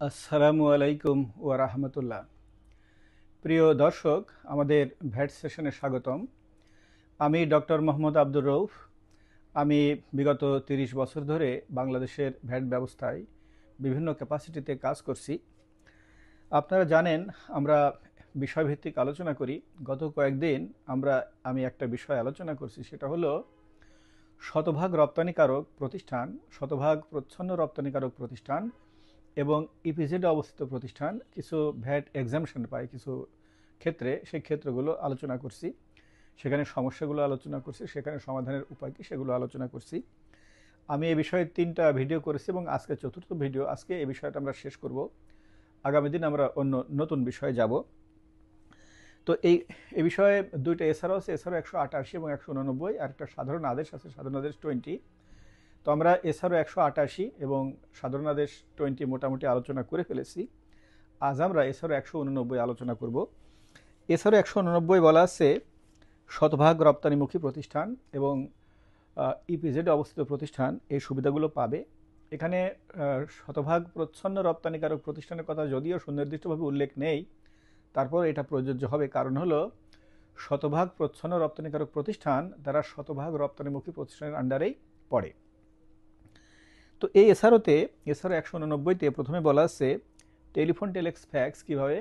আসসালামু আলাইকুম ওয়া রাহমাতুল্লাহ। প্রিয় দর্শক, আমাদের ভ্যাট সেশনে স্বাগতম। আমি ডক্টর মোহাম্মদ আব্দুর রউফ। আমি বিগত ৩০ বছর ধরে বাংলাদেশের ভ্যাট ব্যবস্থায় বিভিন্ন ক্যাপাসিটিতে কাজ করছি। আপনারা জানেন, আমরা বিষয়ভিত্তিক আলোচনা করি। গত কয়েকদিন আমি একটা বিষয় আলোচনা করছি, সেটা হলো শতভাগ রপ্তানিকারক প্রতিষ্ঠান, শতভাগ প্রচ্ছন্ন রপ্তানিকারক প্রতিষ্ঠান এবং ইপিজেডে অবস্থিত প্রতিষ্ঠান কিছু ভ্যাট এক্সামশন পায় কিছু ক্ষেত্রে। সেই ক্ষেত্রগুলো আলোচনা করছি, সেখানে সমস্যাগুলো আলোচনা করছি, সেখানে সমাধানের উপায় কী সেগুলো আলোচনা করছি। আমি এই বিষয়ে 3টা ভিডিও করেছি এবং আজকে চতুর্থ ভিডিও। আজকে এই বিষয়টা আমরা শেষ করব, আগামী দিন আমরা অন্য নতুন বিষয়ে যাব। তো এই বিষয়ে 2টা এসআরও আছে, এসআরও 188 এবং 189, আর একটা সাধারণ আদেশ আছে, সাধারণ আদেশ 20। তো আমরা এসআরও 188 এবং সাধারণ আদেশ 20 মোটামুটি আলোচনা করে ফেলেছি। আজ আমরা এসআরও 189 আলোচনা করব। এসআরও 189 বলা আছে শতভাগ রপ্তানিমুখী প্রতিষ্ঠান এবং ইপিজেডে অবস্থিত প্রতিষ্ঠান এই সুবিধাগুলো পাবে। এখানে শতভাগ প্রচ্ছন্ন রপ্তানিকারক প্রতিষ্ঠানের কথা যদিও সুনির্দিষ্টভাবে উল্লেখ নেই, তারপর এটা প্রযোজ্য হবে। কারণ হলো শতভাগ প্রচ্ছন্ন রপ্তানিকারক প্রতিষ্ঠান তারা শতভাগ রপ্তানিমুখী প্রতিষ্ঠানের আন্ডারেই পড়ে। তো এই এসআরও 189-তে প্রথমে বলা আছে টেলিফোন টেলেক্স ফ্যাক্স কীভাবে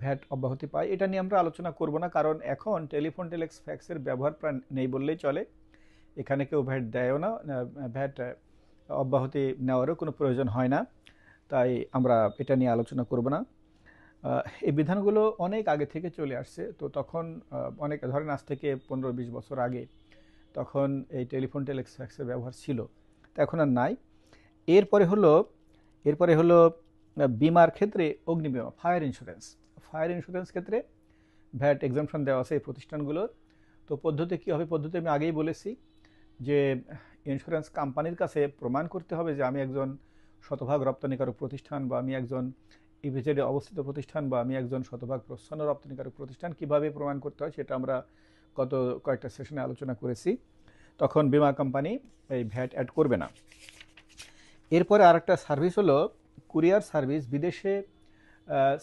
ভ্যাট অব্যাহতি পায়। এটা নিয়ে আমরা আলোচনা করব না, কারণ এখন টেলিফোন টেলেক্স ফ্যাক্সের ব্যবহার প্রায় নেই বললেই চলে। এখানে কেউ ভ্যাট দেয়ও না, ভ্যাট অব্যাহতি নেওয়ারও কোনো প্রয়োজন হয় না, তাই আমরা এটা নিয়ে আলোচনা করব না। এই বিধানগুলো অনেক আগে থেকে চলে আসছে। তো তখন অনেক, ধরেন আজ থেকে 15-20 বছর আগে, তখন এই টেলিফোন টেলেক্স ফ্যাক্সের ব্যবহার ছিল, তা এখন আর নাই। এরপরে হলো বিমার ক্ষেত্রে অগ্নিবীমা, ফায়ার ইন্স্যুরেন্স ক্ষেত্রে ভ্যাট এক্সাম্পশন দেওয়া আছে এই প্রতিষ্ঠানগুলোর। তো পদ্ধতি কী হবে? পদ্ধতি আমি আগেই বলেছি যে ইন্স্যুরেন্স কোম্পানির কাছে প্রমাণ করতে হবে যে আমি একজন শতভাগ রপ্তানিকারক প্রতিষ্ঠান, বা আমি একজন ইপিজেডে অবস্থিত প্রতিষ্ঠান, বা আমি একজন শতভাগ প্রচ্ছন্ন রপ্তানিকারক প্রতিষ্ঠান। কিভাবে প্রমাণ করতে হয় সেটা আমরা গত কয়েকটা সেশনে আলোচনা করেছি। তখন বিমা কোম্পানি এই ভ্যাট অ্যাড করবে না। এরপরে আরেকটা সার্ভিস হলো কুরিয়ার সার্ভিস। বিদেশে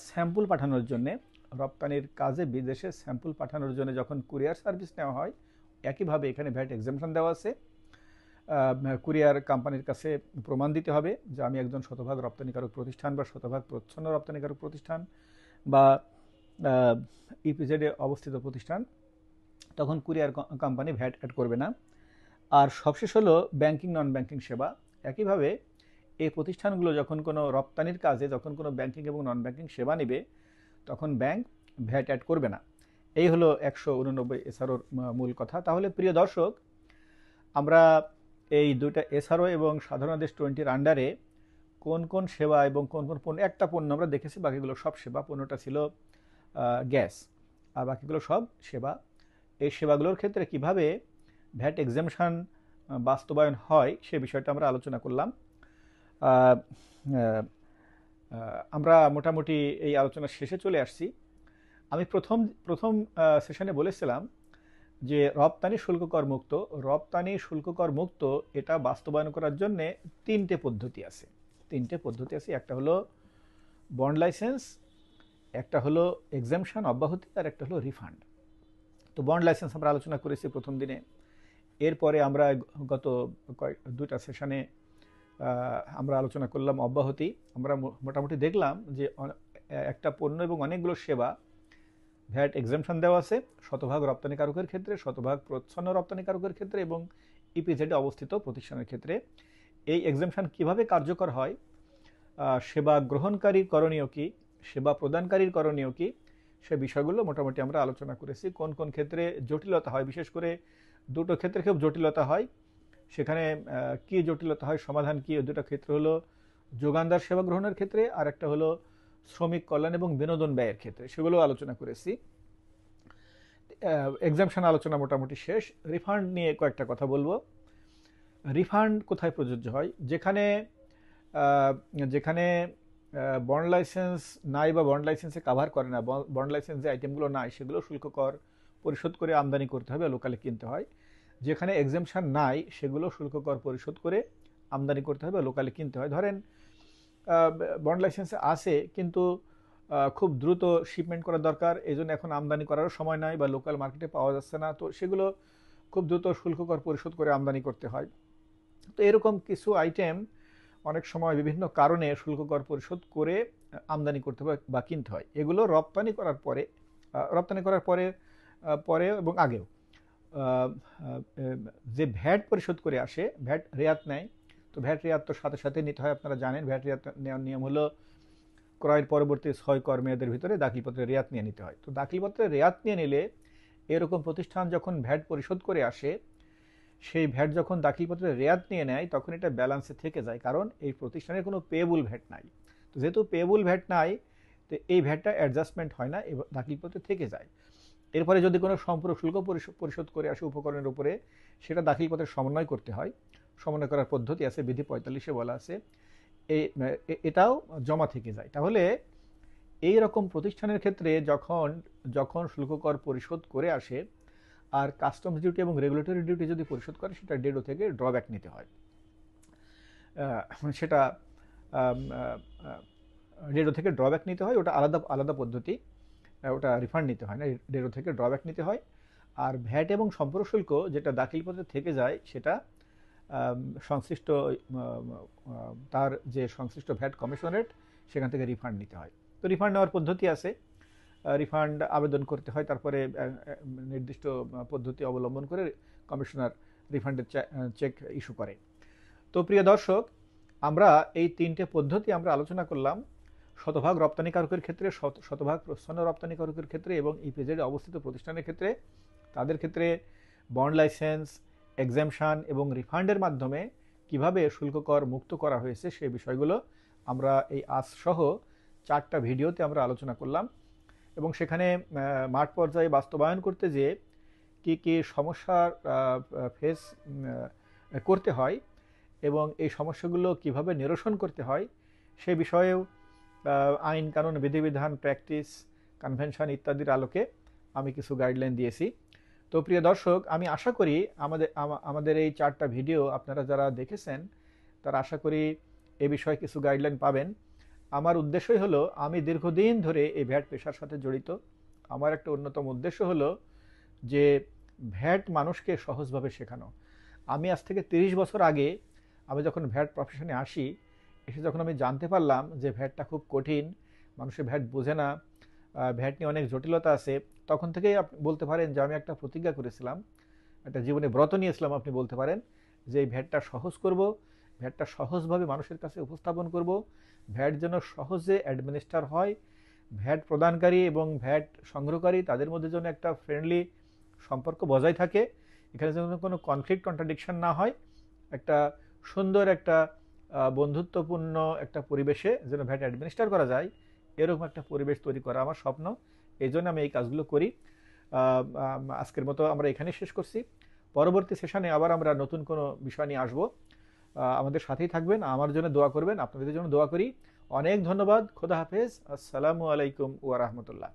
স্যাম্পল পাঠানোর জন্য, রপ্তানির কাজে বিদেশে স্যাম্পল পাঠানোর জন্য যখন কুরিয়ার সার্ভিস নেওয়া হয়, একইভাবে এখানে ভ্যাট এক্সাম্পশন দেওয়া আছে। কুরিয়ার কোম্পানির কাছে প্রমাণ দিতে হবে যে আমি একজন শতভাগ রপ্তানিকারক প্রতিষ্ঠান বা শতভাগ প্রচ্ছন্ন রপ্তানিকারক প্রতিষ্ঠান বা ইপিজেডে অবস্থিত প্রতিষ্ঠান। তখন কুরিয়ার কোম্পানি ভ্যাট অ্যাড করবে না। আর সবশেষ হলো ব্যাংকিং নন ব্যাংকিং সেবা। একইভাবে এই প্রতিষ্ঠানগুলো যখন কোনো রপ্তানির কাজে যখন কোনো ব্যাংকিং এবং নন ব্যাংকিং সেবা নেবে, তখন ব্যাংক ভ্যাট অ্যাড করবে না। এই হলো 189 এসআরওর মূল কথা। তাহলে প্রিয় দর্শক, আমরা এই 2টা এসআরও এবং সাধারণ আদেশ 20-র আন্ডারে কোন কোন সেবা এবং কোন কোন পণ্য, একটা পণ্য আমরা দেখেছি, বাকিগুলো সব সেবা। পণ্যটা ছিল গ্যাস, আর বাকিগুলো সব সেবা। এই সেবাগুলোর ক্ষেত্রে কিভাবে ভ্যাট এক্সাম্পশন বাস্তবায়ন হয় সে বিষয়টা আমরা আলোচনা করলাম। আমরা মোটামুটি এই আলোচনার শেষে চলে আসছি। আমি প্রথম সেশনে বলেছিলাম যে রপ্তানি শুল্ককর মুক্ত এটা বাস্তবায়ন করার জন্য 3টে পদ্ধতি আছে। একটা হলো বন্ড লাইসেন্স, একটা হলো এক্সাম্পশন অব্যাহতি, আর একটা হলো রিফান্ড। তো বন্ড লাইসেন্স আমরা আলোচনা করেছি প্রথম দিনে। এরপরে আমরা গত 2টা সেশনে আমরা আলোচনা করলাম অব্যাহতি। আমরা মোটামুটি দেখলাম যে একটা পণ্য এবং অনেকগুলো সেবা ভ্যাট এক্সাম্পশন দেওয়া আছে শতভাগ রপ্তানিকারকের ক্ষেত্রে, শতভাগ প্রচ্ছন্ন রপ্তানিকারকের ক্ষেত্রে এবং ইপিজেডে অবস্থিত প্রতিষ্ঠানের ক্ষেত্রে। এই এক্সাম্পশন কিভাবে কার্যকর হয়, সেবা গ্রহণকারীর করণীয় কী, সেবা প্রদানকারীর করণীয় কী, সে বিষয়গুলো মোটামুটি আমরা আলোচনা করেছি। কোন কোন ক্ষেত্রে জটিলতা হয়, বিশেষ করে 2টো ক্ষেত্রে খুব জটিলতা হয়, সেখানে কি জটিলতা হয়, সমাধান কি। 2টা ক্ষেত্র হলো যোগানদার সেবা গ্রহণের ক্ষেত্রে, আর একটা হলো শ্রমিক কল্যাণ এবং বিনোদন ব্যয়ের ক্ষেত্রে, সেগুলো আলোচনা করেছি। এক্সাম্পশন আলোচনা মোটামুটি শেষ। রিফান্ড নিয়ে কয়েকটা কথা বলবো। রিফান্ড কোথায় প্রযোজ্য হয়? যেখানে বন্ড লাইসেন্স নাই বা বন্ড লাইসেন্সে কাভার করে না, বন্ড লাইসেন্স যে আইটেমগুলো নাই সেগুলো শুল্ক কর পরিশোধ করে আমদানি করতে হবে, লোকালে কিনতে হয়। যেখানে এক্সাম্পশন নাই সেগুলো শুল্ক কর পরিশোধ করে আমদানি করতে হবে, লোকালে কিনতে হয়। ধরেন বন্ড লাইসেন্সে আছে, কিন্তু খুব দ্রুত শিপমেন্ট করা দরকার, এই জন্য এখন আমদানি করারও সময় নাই বা লোকাল মার্কেটে পাওয়া যাচ্ছে না, তো সেগুলো খুব দ্রুত শুল্ক কর পরিশোধ করে আমদানি করতে হয়। তো এরকম কিছু আইটেম অনেক সময় বিভিন্ন কারণে শুল্ক কর পরিশোধ করে আমদানি করতে হয় বা কিনতে হয়। এগুলো রপ্তানি করার পরে পরে এবং আগেও যে ভ্যাট পরিশোধ করে আসে, ভ্যাট রেয়াত নেয়, তো ভ্যাট রেয়াত তো সাথে সাথে নিতে হয়। আপনারা জানেন ভ্যাট রেয়াত নেওয়ার নিয়ম হলো ক্রয়ের পরবর্তী 6 কর্মের ভিতরে দাখিলপত্রে রেয়াত নিয়ে নিতে হয়। তো দাখিলপত্রে রেয়াত নিয়ে নিলে এরকম প্রতিষ্ঠান যখন ভ্যাট পরিশোধ করে আসে, সেই ভ্যাট যখন দাখিলপত্রে রেয়াত নিয়ে নেয় তখন এটা ব্যালেন্সে থেকে যায়, কারণ এই প্রতিষ্ঠানের কোনো পেয়েবল ভ্যাট নাই। তো যেহেতু পেয়েবল ভ্যাট নাই, তো এই ভ্যাটটা অ্যাডজাস্টমেন্ট হয় না, দাখিলপত্রে থেকে যায়। এরপরে যদি কোনো সম্পূরক শুল্ক পরিশোধ করে আসে উপকরণের উপরে, সেটা দাখিলপত্রে সমন্বয় করতে হয়। সমন্বয় করার পদ্ধতি আছে, বিধি 45-এ বলা আছে। এটাও জমা থেকে যায়। তাহলে এই রকম প্রতিষ্ঠানের ক্ষেত্রে যখন শুল্ক কর পরিশোধ করে আসে আর কাস্টমস ডিউটি এবং রেগুলেটরি ডিউটি যদি পরিশোধ করে, সেটা ডেডো থেকে ড্রব্যাক নিতে হয়। সেটা ডেডো থেকে ড্রব্যাক নিতে হয়, ওটা আলাদা আলাদা পদ্ধতি, ওটা রিফান্ড নিতে হয় না, ডেডো থেকে ড্রব্যাক নিতে হয়। আর ভ্যাট এবং সম্পূরক শুল্ক যেটা দাখিলপত্রে থেকে যায়, সেটা সংশ্লিষ্ট তার যে সংশ্লিষ্ট ভ্যাট কমিশনারেট, সেখান থেকে রিফান্ড নিতে হয়। তো রিফান্ড নেওয়ার পদ্ধতি আছে, রিফান্ড আবেদন করতে হয়, তারপরে নির্দিষ্ট পদ্ধতি অবলম্বন করে কমিশনার রিফান্ডের চেক ইস্যু করে। তো প্রিয় দর্শক, আমরা এই 3টে পদ্ধতি আমরা আলোচনা করলাম, শতভাগ রপ্তানিকারকের ক্ষেত্রে, শতভাগ প্রচ্ছন্ন রপ্তানিকারকের ক্ষেত্রে এবং ইপিজেড অবস্থিত প্রতিষ্ঠানের ক্ষেত্রে। তাদের ক্ষেত্রে বন্ড লাইসেন্স, এক্সামশন এবং রিফান্ডের মাধ্যমে কিভাবে শুল্ক কর মুক্ত করা হয়েছে, সেই বিষয়গুলো আমরা এই আজসহ 4টা ভিডিওতে আমরা আলোচনা করলাম। এবং সেখানে মাঠ পর্যায়ে বাস্তবায়ন করতে যেয়ে কী কী সমস্যার ফেস করতে হয় এবং এই সমস্যাগুলো কিভাবে নিরসন করতে হয়, সে বিষয়েও আইন কানুন বিধিবিধান প্র্যাকটিস কনভেনশন ইত্যাদির আলোকে আমি কিছু গাইডলাইন দিয়েছি। তো প্রিয় দর্শক, আমি আশা করি আমাদের এই 4টা ভিডিও আপনারা যারা দেখেছেন, তারা আশা করি এ বিষয়ে কিছু গাইডলাইন পাবেন। আমার উদ্দেশ্যই হলো, আমি দীর্ঘদিন ধরে এই ভ্যাট পেশার সাথে জড়িত। আমার একটা অন্যতম উদ্দেশ্য হলো যে ভ্যাট মানুষকে সহজভাবে শেখানো। আমি আজ থেকে 30 বছর আগে আমি যখন ভ্যাট প্রফেশনে আসি, এসে যখন আমি জানতে পারলাম যে ভ্যাটটা খুব কঠিন, মানুষের ভ্যাট বোঝে না, ভ্যাট নিয়ে অনেক জটিলতা আছে, তখন থেকেই আপনি বলতে পারেন যে আমি একটা প্রতিজ্ঞা করেছিলাম, একটা জীবনে ব্রত নিয়েছিলাম আপনি বলতে পারেন, যে এই ভ্যাটটা সহজ করব, ভ্যাটটা সহজভাবে মানুষের কাছে উপস্থাপন করব, ভ্যাট যেন সহজে অ্যাডমিনিস্টার হয়, ভ্যাট প্রদানকারী এবং ভ্যাট সংগ্রহকারী তাদের মধ্যে যেন একটা ফ্রেন্ডলি সম্পর্ক বজায় থাকে, এখানে যেন কোনো কনফ্লিক্ট কন্ট্রাডিকশন না হয়, একটা সুন্দর একটা বন্ধুত্বপূর্ণ একটা পরিবেশে যেন ভ্যাট অ্যাডমিনিস্টার করা যায়, এরকম একটা পরিবেশ তৈরি করা আমার স্বপ্ন। এই জন্য আমি এই কাজগুলো করি। আজকের মতো আমরা এখানেই শেষ করছি। পরবর্তী সেশনে আবার আমরা নতুন কোনো বিষয় নিয়ে আসবো। আমাদের সাথেই থাকবেন, আমার জন্য দোয়া করবেন, আপনাদের জন্য দোয়া করি। অনেক ধন্যবাদ। খোদা হাফেজ। আসসালামু আলাইকুম ওয়া রাহমাতুল্লাহ।